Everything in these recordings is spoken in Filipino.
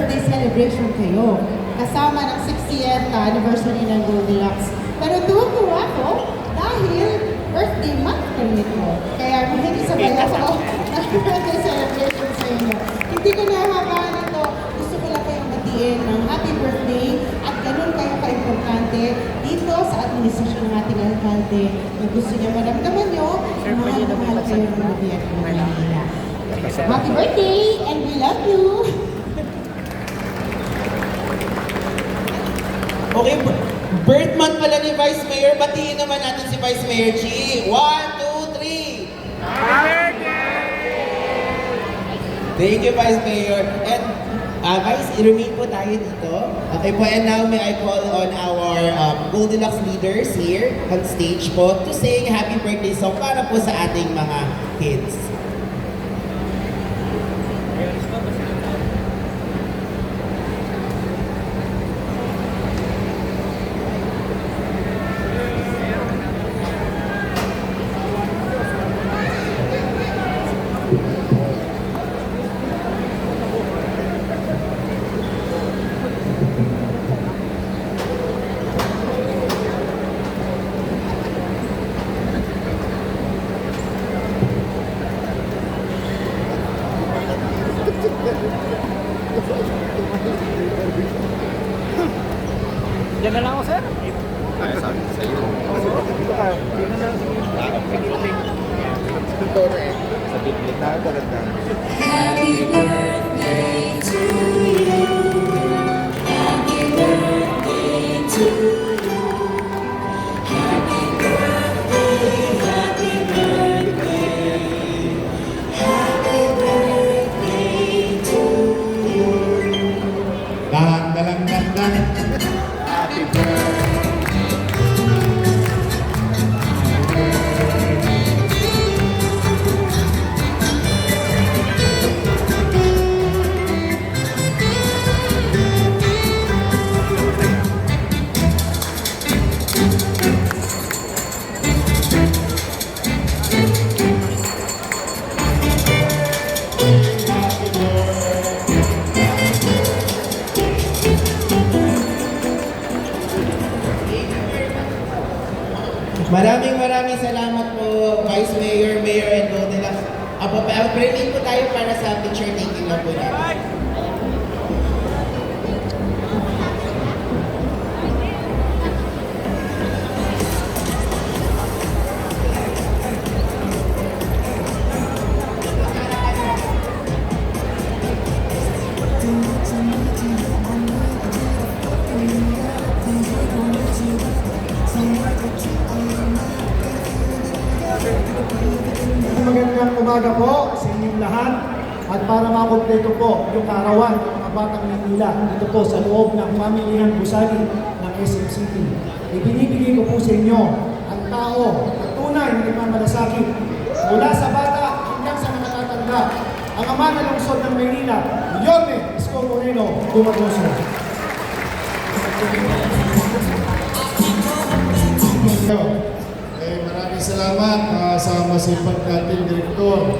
birthday celebration kayo. Kasama ng 60th anniversary ng Goldilocks. Pero tuwa ko dahil birthday month kayo nito. Kaya makikisabay ako ng birthday celebration sa inyo. Hindi ko nahahabaan ito. Gusto ko lang kayong batiin ng happy birthday at ganun kayo ka-importante dito sa administrasyon ng ating alkalde na gusto niya maramdaman nyo ang mahal kayo ng gobyerno ng Manila. Happy birthday and we love you! Okay, birth month pala ni Vice Mayor. Batiin naman natin si Vice Mayor Chi. 1, 2, 3. Thank you, Vice Mayor. And Vice, i-remain po tayo dito. Okay po, and now may I call on our Goldilocks leaders here on stage po to sing happy birthday song para po sa ating mga kids. Diyan na lang ako, sir. Ay, sabi sa iyo. Dito ka. Dito na lang. Dito na eh. Sa biblik na talaga. Happy birthday to you. Happy birthday to you. Happy birthday, happy birthday. Happy birthday to you. Dahan. Happy birthday. Maraming salamat po, Vice Mayor, Mayor, and Goldilocks. Pray po tayo para sa picture taking na po natin. Magandang umaga po sa inyong lahat at para makompleto po yung kaarawan ng mga batang Manila dito po sa loob ng pamilihan gusali ng SM City. Ibinibigay ko po sa inyo ang tao na tunay na nagmamalasakit mula sa bata hanggang sa nakatatanda, ang ama ng lungsod ng Maynila, Yorme Isko Moreno Dumagoso. Maraming salamat sa masipag nating direktor,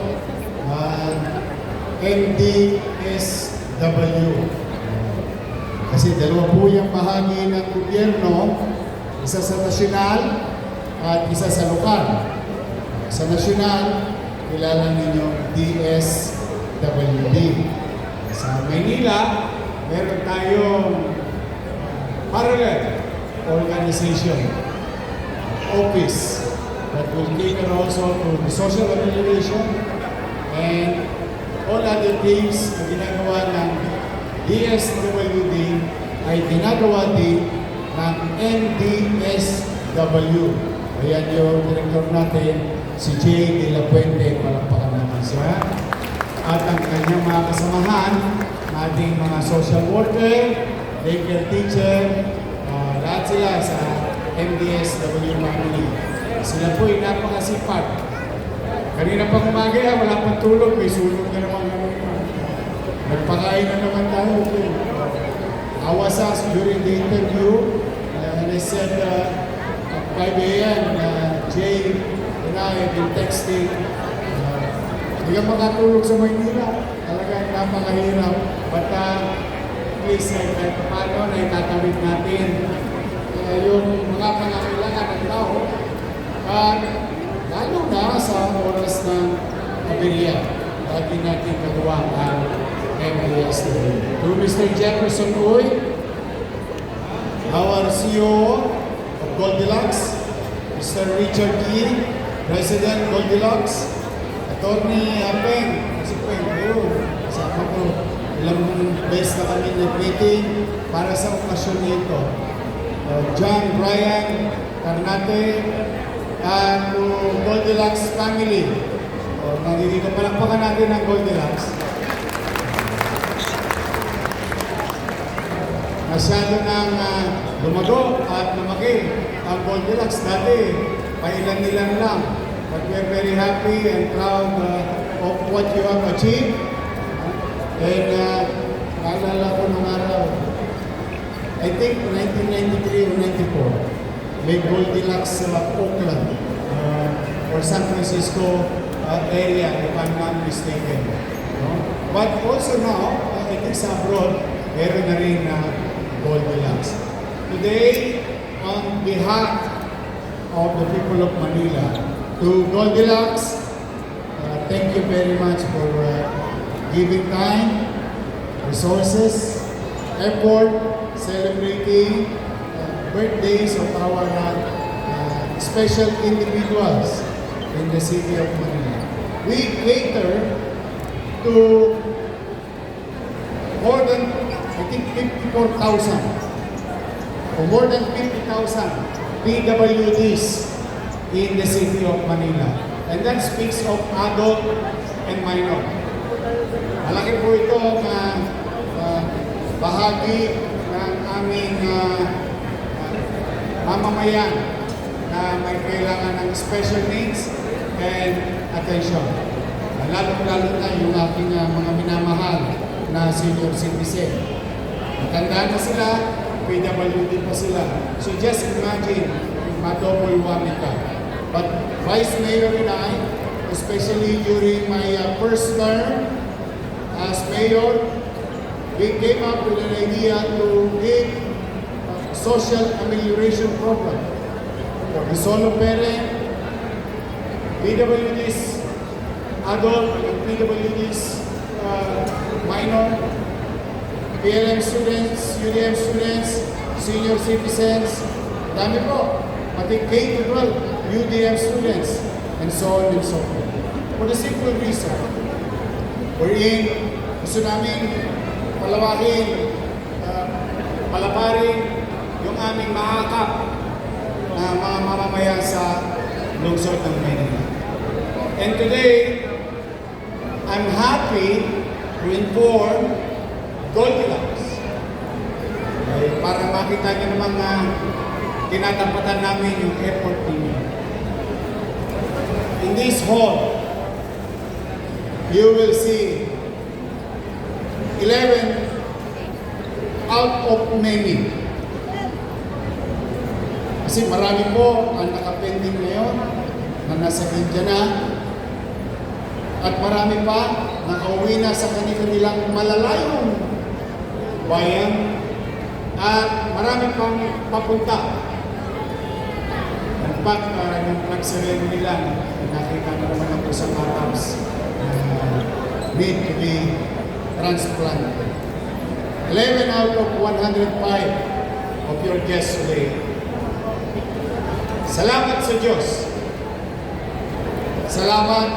MDSW. Kasi dalawa po yung bahagi ng gobyerno, isa sa nasyonal at isa sa lokal. Sa nasyonal, kilala ninyo DSWD. Sa Maynila, meron tayong parallel organization, office, that will cater also to the social amelioration and all other things na ginagawa ng DSWD ay ginagawa din ng NDSW. Ayan yung director natin, si Jay De La Puente, palakpakan natin siya. At ang kanyang mga kasamahan, ating mga social worker, daycare teacher, lahat sila sa MDSW family. Sila po ay napakasipag. Kanina pang umaga yan, wala pang tulog, may sulog na naman kami. Nagpakain na naman tayo. I was asked during the interview, and I said, at 5 a.m., Jay and I have been texting, hindi ka makatulog sa Maynila. Talagang napakahirap. But least kahit paano na itatawid natin yung mga pangangailangan ng tao at lalo na sa oras ng aberya. Lagi natin kagawa ang MLSD. To Mr. Jefferson Uy, our CEO of Goldilocks, Mr. Richard Key, President Goldilocks, Attorney Peng, si Peng, ayun, kasama ko, ilang beses na kami nag-meeting para sa okasyon nito. John Brian Carnate, and to Goldilocks family. Nandito palakpakan natin ang Goldilocks. Masyado nang lumago at lumaki ang Goldilocks. Dati, pailan-ilan lang. But we're very happy and proud of what you have achieved. And naalala ko nung araw, I think 1993 or 94, may Goldilocks Oakland or San Francisco area, if I'm not mistaken. No? But also now, I think sa abroad, meron na rin Goldilocks. Today, on behalf of the people of Manila, to Goldilocks, thank you very much for giving time, resources, effort, celebrating birthdays of our special individuals in the city of Manila. We cater to more than, I think, 54,000 or more than 50,000 PWDs in the city of Manila. And that speaks of adult and minor. Malaki po ito bahagi ng aming mamamayan na may kailangan ng special needs and attention. Lalo-lalo na yung aking mga minamahal na senior citizen. Matandaan na sila, PWD pa sila. So just imagine, ma-double whammy ka. But Vice Mayor and I, especially during my first term as mayor, we came up with an idea to give a social amelioration program for the solo parent, PWDs, adult, and PWDs, minor, PLM students, UDM students, senior citizens, dami po, pati K-12, UDM students, and so on and so forth. For the simple reason, wherein gusto namin palawakin, palaparin yung aming maakap na mga mamamayan sa lungsod ng Manila. And today, I'm happy to inform Goldilocks. Para makita niyo naman na tinatapatan namin yung effort ninyo. In this hall, you will see 11 out of many. Kasi marami po ang nakapending ngayon na nasa India na at marami pa nakauwi na sa kanilang malalayong bayan at marami pang papunta. In fact, yung nagsereno nila, nakita na naman ako sa Arabs need to be transplanted. 11 out of 105 of your guests today. Salamat sa Diyos. Salamat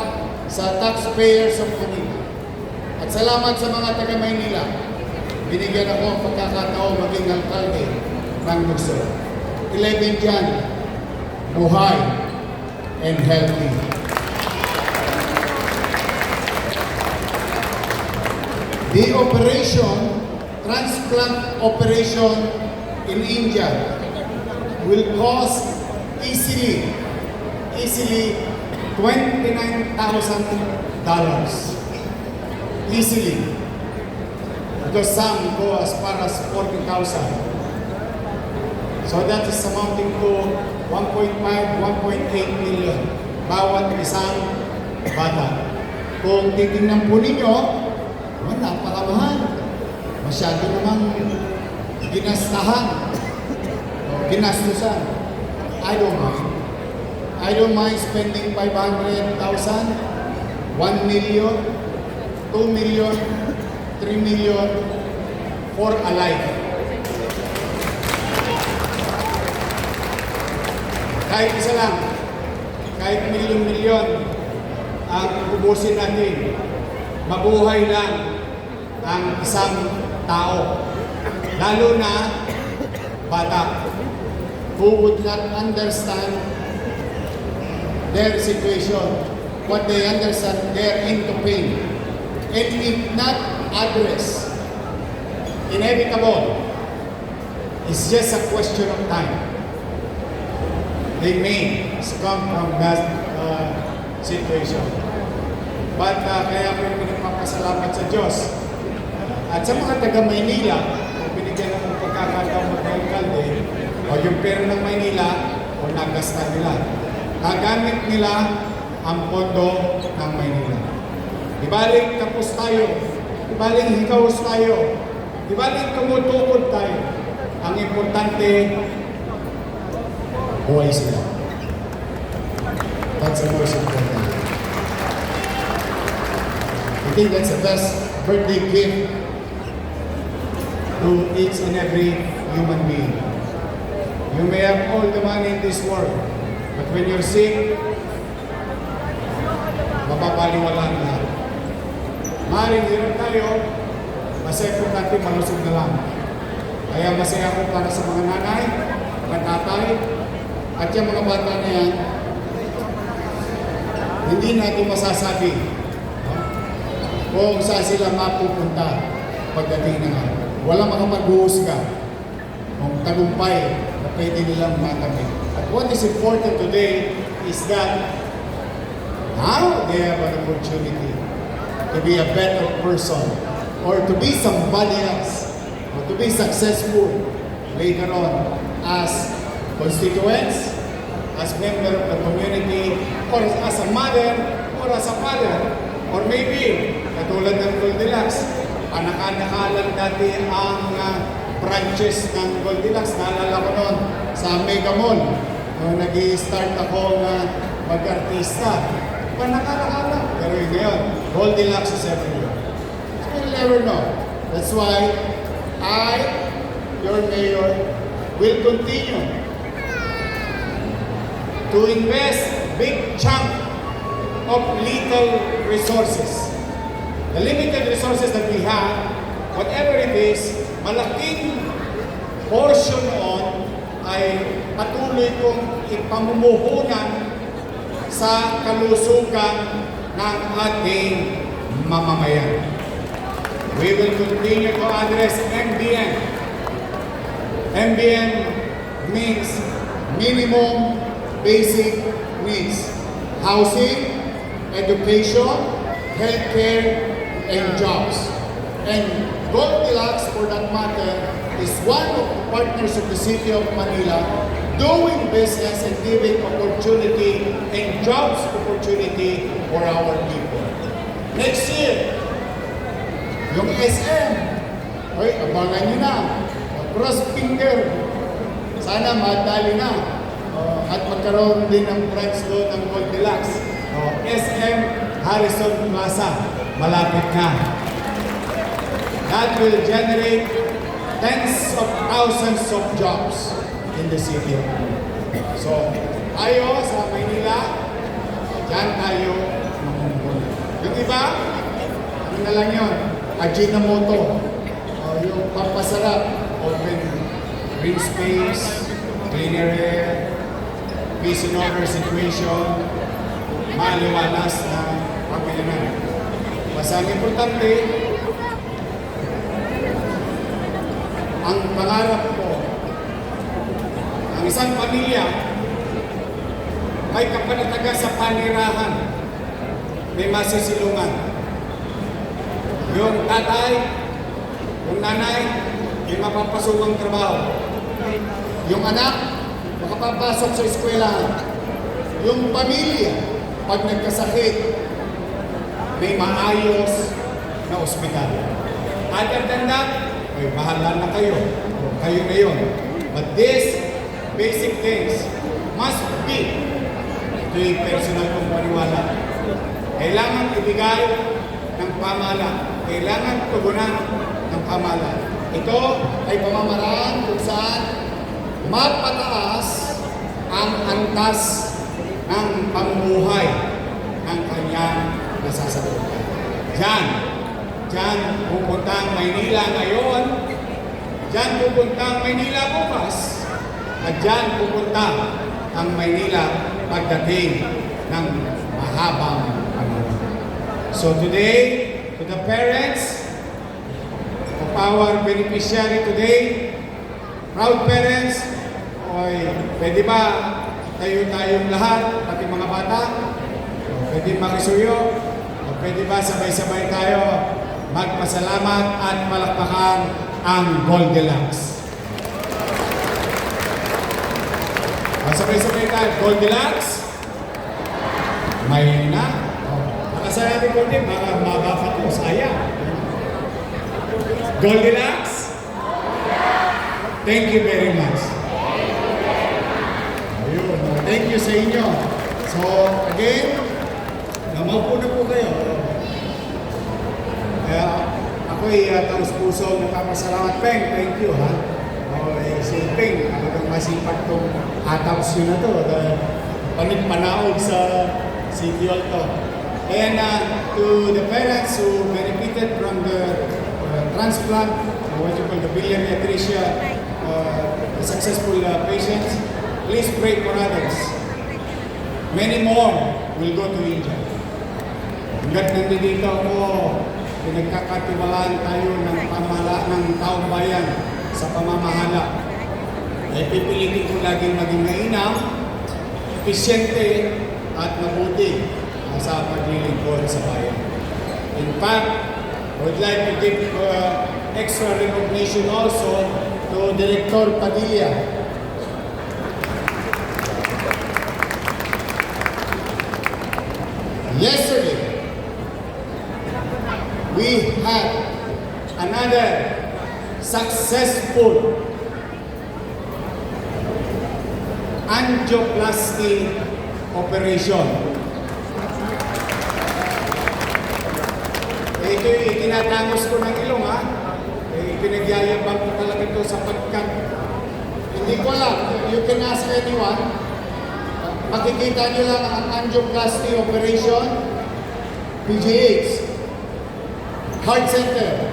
sa taxpayers of Manila. At salamat sa mga taga-Maynila. Binigyan ako ang pagkakataon maging alkalde ng lungsod. 11 dyan, buhay and healthy. The operation, transplant operation in India will cost easily $29,000. Easily. Because some go as far as 40,000. So that is amounting to 1.5, 1.8 million bawat isang bata. Kung titingnan po ninyo, napakamahal. masyado namang ginastahan o ginastusan. I don't mind. I don't mind spending 500,000, 1 million, 2 million, 3 million for a life. Kahit isa lang, kahit milyon-milyon ang ubusin natin, mabuhay lang ang isang tao. Lalo na bata who would not understand their situation. What they understand, they're into pain. And if not addressed, inevitable, it's just a question of time. They may succumb from that situation. But kaya ko yung pinagpapasalamat sa Diyos. At sa mga taga Maynila, kung binigyan ng pagkakataon mag-alkalde, o yung pera ng Maynila, o nagasta nila. Nagamit nila ang pondo ng Maynila. Ibaling tapos tayo, ibaling hikaos tayo, ibaling tumutukod tayo. Ang importante, buhay sila. That's the most important. I think that's the best birthday gift to each and every human being. You may have all the money in this world, but when you're sick, mapapaliwala na lahat. Maaaring hirap tayo, masaya po natin malusog na lang. Kaya masaya ako para sa mga nanay, mga tatay, at yung mga bata na yan, hindi natin masasabi kung saan sila mapupunta pagdating na nga. Walang makapag-uusga kung tagumpay na pwede nilang makamit. At what is important today is that now they have an opportunity to be a better person or to be somebody else or to be successful later on as constituents, as member of the community, or as a mother, or as a father, or maybe, katulad ng Goldilocks, anak-anakalan dati ang branches ng Goldilocks. Naalala ko noon sa Mega Mall, nung nag-i-start ako mag-artista. Panak-anakalan. Pero yun ngayon, Goldilocks is everywhere. So you'll never know. That's why I, your mayor, will continue to invest big chunk of little resources. The limited resources that we have, whatever it is, malaking portion on ay patuloy kong ipamumuhunan sa kalusugan ng ating mamamayan. We will continue to address MBN. MBN means minimum basic needs. Housing, education, healthcare, and jobs. And Goldilocks, for that matter, is one of the partners of the City of Manila doing business and giving opportunity and jobs opportunity for our people. Next year, yung SM, oy, abangan nyo na. Cross finger. Sana madali na. At magkaroon din ng branch doon ng Goldilocks. SM Harrison Plaza, malapit na. That will generate tens of thousands of jobs in the city of Manila. So, tayo sa Maynila, dyan tayo mamumuno. Yung iba, ano na lang yun, Ajinomoto, yung pampasarap, open green space, cleaner air, peace and order situation, maliwalas na pamilyanan. Basta ang importante, ang pangarap ko, ang isang pamilya may kapanataga sa panirahan, may masisilungan. Yung tatay, yung nanay, may mapapasukang trabaho. Yung anak, makapapasok sa eskwelahan. Yung pamilya, pag nagkasakit, may maayos na ospital. Other than that, Okay, bahala na kayo. Kayo na yun. But these basic things must be ito yung personal kong paniwala. Kailangan ibigay ng pamahalaan. Kailangan tugunan ng pamahalaan. Ito ay pamamaraan kung saan mapataas ang antas ng pamumuhay ng kanyang nasasakupan. Diyan pupunta ang Maynila ngayon, diyan pupunta ang Maynila bukas, at diyan pupunta ang Maynila pagdating ng mahabang panahon. So today, to the parents of our beneficiary today, proud parents, pwede ba tayong lahat, pati mga bata, pwede makisuyo, o pwede ba sabay-sabay tayo magpasalamat at palakpakan ang Goldilocks. Sabay-sabay tayo, Goldilocks. May na. Nakasabi ko din, mababa ko, sayang. Goldilocks? Thank you very much. Ayun, thank you sa inyo. So, again, namaupo na po kayo. Kaya ako'y taus-puso nagpapasalamat, Peng. Thank you, ha? Si Peng, talagang masipag itong ataps yun na ito. Panipanaog sa City Hall to. And to the parents who benefited from the transplant, what you call the biliary atresia, successful patients, please pray for others. Many more will go to India. Hanggat nandito ako, pinagkakatiwalaan tayo ng ng taong bayan sa pamamahala. Ay pipilitin ko laging maging mainam, episyente at mabuti sa paglilingkod sa bayan. In fact, I would like to give extra recognition also to Director Padilla. Yesterday, we had another successful angioplasty operation. Ito yung itinatangos ko ng ilong, ha? Pinagyayabang ko talaga ito sapagkat hindi ko alam. You can ask anyone. Makikita nyo lang ang angioplasty operation, PGH, Heart Center.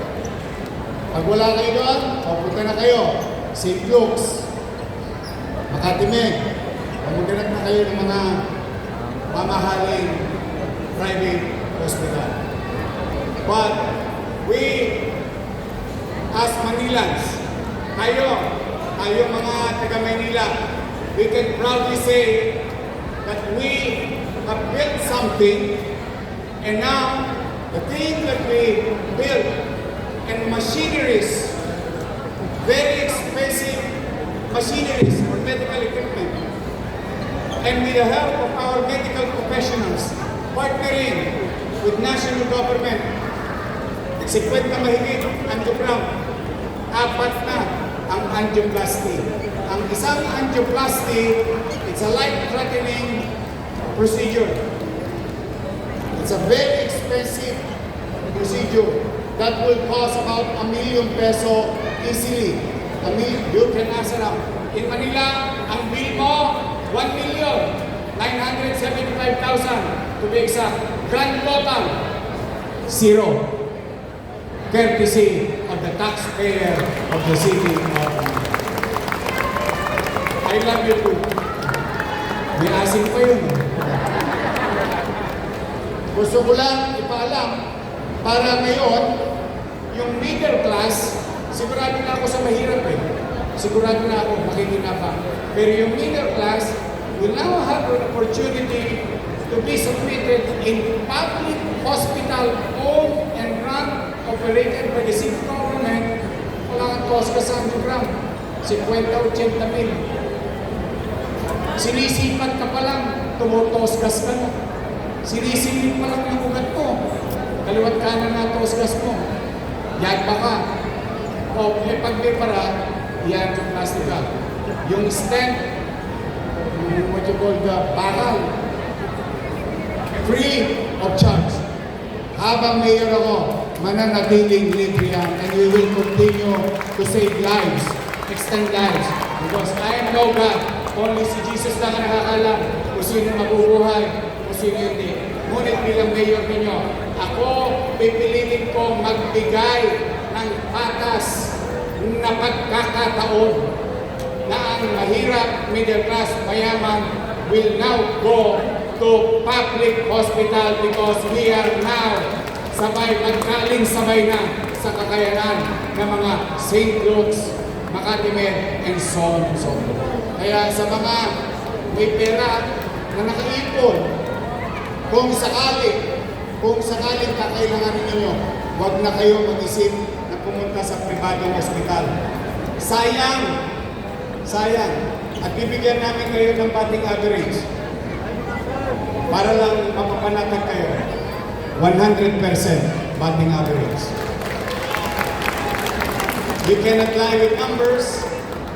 Pag wala kayo doon, pupunta na kayo. St. Luke's, Makati Med. Pumuganap na kayo ng mga mamahaling private hospital. But we, as Manilans, tayo mga taga-Maynila, we can proudly say that we have built something, and now the thing that we built and machineries, very expensive machineries or medical equipment, and with the help of our medical professionals, partnering with national government, 50 mahigit angiogram, 4 na ang angioplasty. Ang isang angioplasty, it's a life-threatening procedure. It's a very expensive procedure that will cost about ₱1 million easily. You can ask around. In Manila, ang bill mo, 1,975,000 to be exact. Grand total, 0. Courtesy of the taxpayer of the city of Manila. I love you too. May asin pa yun. Gusto ko lang ipaalam para ngayon, yung middle class, sigurado na ako sa mahirap eh. Sigurado na ako, makikinabang. Pero yung middle class will now have an opportunity to be submitted in public hospital owned and run, operated by the city government. Wala kang tosca sa angiogram, 50-80 mil. Sinisipat ka pa lang, tumutosgas ka na. Sinisipin pa lang yung ugat mo. Kaliwat kanan na tosgas mo. Yagpa ka. pag may para, yan yung plastic bag. Yung stent, yung what you call the barrel, free of charge. Habang mayor ako, mananatiling libre yan, and we will continue to save lives, extend lives. Because I am no God, only si Jesus lang ang nakakalam kung sino mabubuhay, kung sino hindi. Ngunit bilang mayor ninyo, ako pipilitin ko magbigay ng patas na pagkakataon na ang mahirap, middle class, mayaman will now go to public hospital because we are now magkaling sabay na sa kakayanan ng mga St. Luke's, Makati Med, and so on and so on. Kaya sa mga may pera na nakaipon, kung sakaling kakailanganin ninyo, huwag na kayo mag-isip na pumunta sa pribadong hospital. Sayang! At bibigyan namin kayo ng batting average para lang mapapanatag kayo. 100% batting average. You cannot lie with numbers.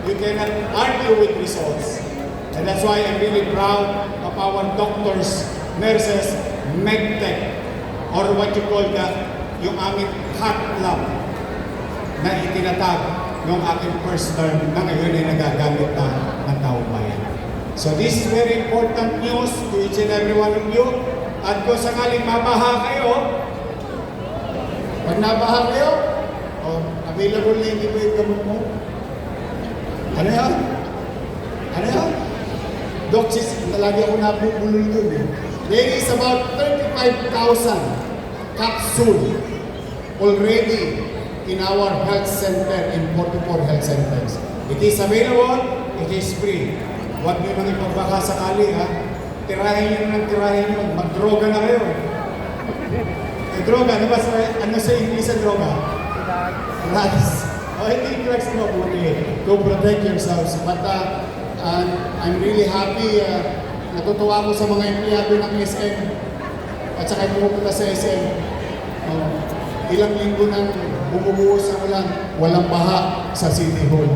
You cannot argue with results. And that's why I'm really proud of our doctors, nurses, medtech, or what you call yung aming heart lab na itinatag ng aking first term na ngayon ay nagagamit na ng taong bayan. So this is very important news to each and every one of you. At kung sakaling mabaha kayo, pag nabaha kayo, available na hindi ba yung gamot mo? Ano yan? Doc, lagi ako nabubulol dun eh. There is about 35,000 capsule already in our health center, in 44 health centers. It is available, it is free. Huwag nyo nang ipagbaka sakali ha. Tirahin nyo, mag-droga na kayo. Droga, ano sa English ang droga? Drugs. Hindi drugs mo, to protect yourselves. But I'm really happy, natutuwa ako sa mga empleyado ng SM at saka pumupunta sa SM. Ilang linggo nang bumubuhos ang ulan, walang baha sa City Hall.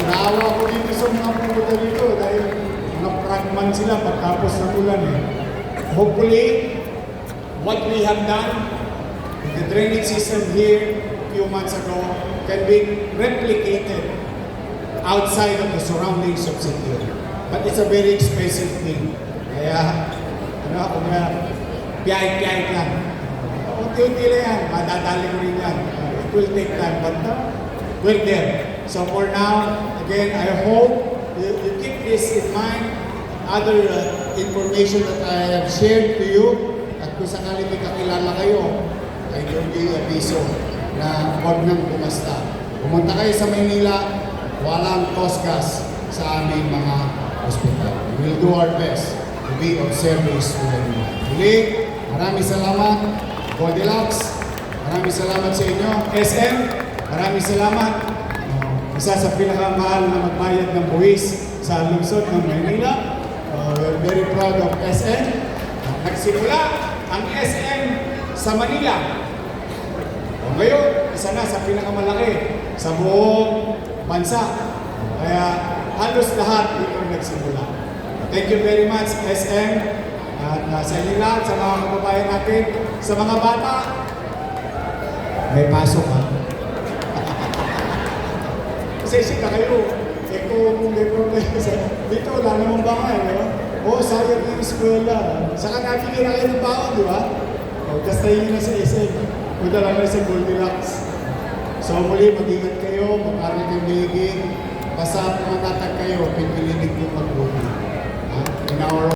Naawa ko dito sa mga pumunta dito dahil na-fragman sila pagkapos ng ulan eh. Hopefully, what we have done, the drainage system here a few months ago can be replicated outside of the surroundings of City Hall. But it's a very expensive thing. Kaya, piyay-piyay lang. Unti-unti lang yan, madadali ko rin yan. It will take time, but we're there. So for now, again, I hope you keep this in mind. Other information that I have shared to you, at kung sakali may kakilala kayo, I don't give a piso na huwag nang bumasta. Pumunta kayo sa Maynila, walang tosgas sa aming mga hospital. We will do our best to be of service to everyone. Muli, maraming salamat. Goldilocks, maraming salamat sa inyo. SM, maraming salamat. Isa sa pinakamahal na magbayad ng buwis sa lungsod ng Maynila. We're very proud of SM. Nagsimula ang SM sa Manila. Ngayon, isa na sa pinakamalaki sa buong bansa. Kaya halos lahat dito nagsimula. Thank you very much, SM. At sa inyo lahat, sa mga kababayan natin, sa mga bata, may pasok ha. Kasi ka kayo, kung may problema dito, wala namang bahay, di ba? Sayang yung eskwela. Saka nabigyan na kayo ng baon, di ba? Tapos tayo na sa SM. Punta lang kayo sa Goldilocks. So muli, mag-ingat kayo, mag-aral kayo maiging. Basta pumatatag kayo, pipilitin ko mag-uwi. In our